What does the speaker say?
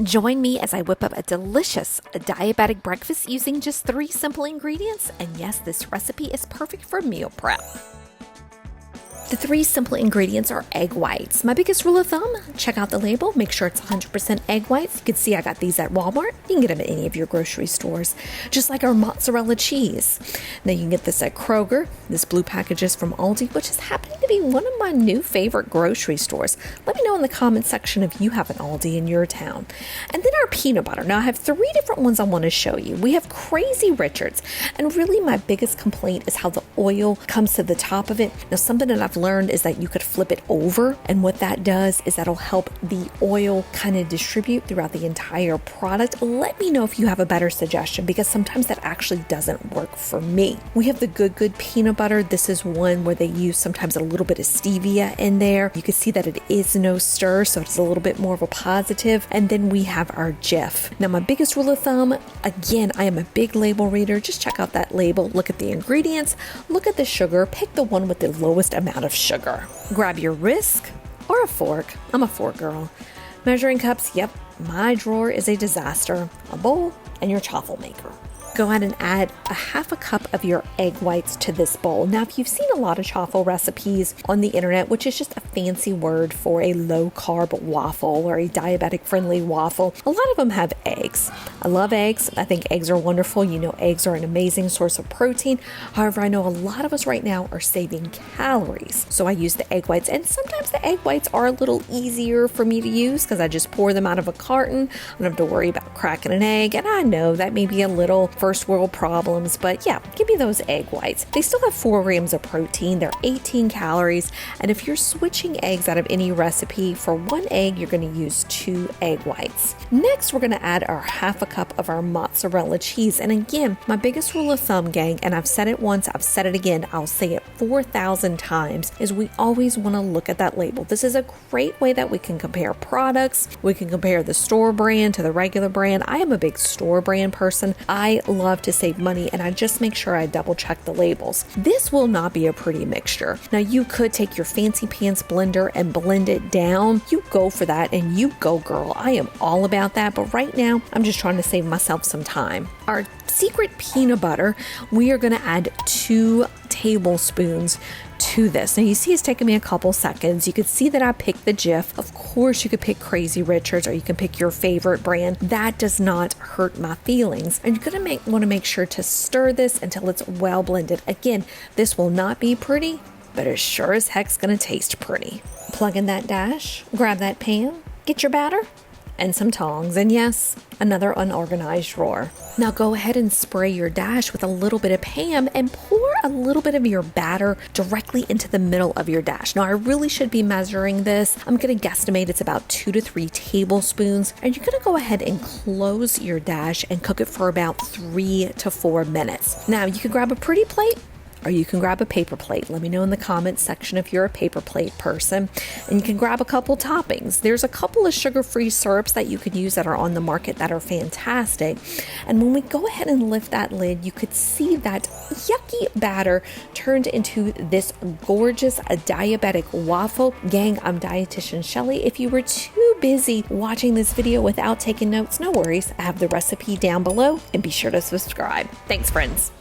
Join me as I whip up a delicious diabetic breakfast using just 3 simple ingredients. And yes, this recipe is perfect for meal prep. The 3 simple ingredients are egg whites. My biggest rule of thumb, check out the label, make sure it's 100% egg whites. You can see I got these at Walmart. You can get them at any of your grocery stores, just like our mozzarella cheese. Now you can get this at Kroger. This blue package is from Aldi, which is happening to be one of my new favorite grocery stores. Let me know in the comment section if you have an Aldi in your town. And then our peanut butter. Now I have 3 different ones I want to show you. We have Crazy Richards, and really my biggest complaint is how the oil comes to the top of it. Now something that I've learned is that you could flip it over, and what that does is that'll help the oil kind of distribute throughout the entire product. Let me know if you have a better suggestion, because sometimes that actually doesn't work for me. We have the Good peanut butter. This is one where they use sometimes a little bit of stevia in there. You can see that it is no stir, so it's a little bit more of a positive. And then we have our Jif. Now my biggest rule of thumb, again, I am a big label reader. Just check out that label, look at the ingredients, look at the sugar, pick the one with the lowest amount of sugar. Grab your whisk or a fork. I'm a fork girl. Measuring cups, yep, my drawer is a disaster. A bowl and your chaffle maker. Go ahead and add a 1/2 cup of your egg whites to this bowl. Now, if you've seen a lot of chaffle recipes on the internet, which is just a fancy word for a low carb waffle or a diabetic friendly waffle, a lot of them have eggs. I love eggs. I think eggs are wonderful. You know, eggs are an amazing source of protein. However, I know a lot of us right now are saving calories. So I use the egg whites, and sometimes the egg whites are a little easier for me to use because I just pour them out of a carton. I don't have to worry about cracking an egg. And I know that may be a little first world problems, but yeah, give me those egg whites. They still have 4 grams of protein. They're 18 calories. And if you're switching eggs out of any recipe, for 1 egg, you're going to use 2 egg whites. Next, we're going to add our 1/2 cup of our mozzarella cheese. And again, my biggest rule of thumb, gang, and I've said it once, I've said it again, I'll say it 4,000 times, is we always want to look at that label. This is a great way that we can compare products. We can compare the store brand to the regular brand. I am a big store brand person. I love to save money, and I just make sure I double check the labels. This will not be a pretty mixture. Now you could take your fancy pants blender and blend it down. You go for that and you go, girl. I am all about that, but right now I'm just trying to save myself some time. Our secret peanut butter, we are going to add 2 tablespoons to this. Now you see it's taking me a couple seconds. You could see that I picked the Jif. Of course you could pick Crazy Richards, or you can pick your favorite brand. That does not hurt my feelings. And you're going to want to make sure to stir this until it's well blended. Again, this will not be pretty, but it sure as heck's going to taste pretty. Plug in that dash, grab that pan, get your batter, and some tongs, and yes, another unorganized drawer. Now go ahead and spray your dash with a little bit of Pam and pour a little bit of your batter directly into the middle of your dash. Now I really should be measuring this. I'm going to guesstimate it's about 2 to 3 tablespoons, and you're going to go ahead and close your dash and cook it for about 3 to 4 minutes. Now you can grab a pretty plate, or you can grab a paper plate. Let me know in the comments section if you're a paper plate person. And you can grab a couple toppings. There's a couple of sugar-free syrups that you can use that are on the market that are fantastic. And when we go ahead and lift that lid, you could see that yucky batter turned into this gorgeous diabetic waffle. Gang, I'm Dietitian Shelly. If you were too busy watching this video without taking notes, no worries. I have the recipe down below, and be sure to subscribe. Thanks, friends.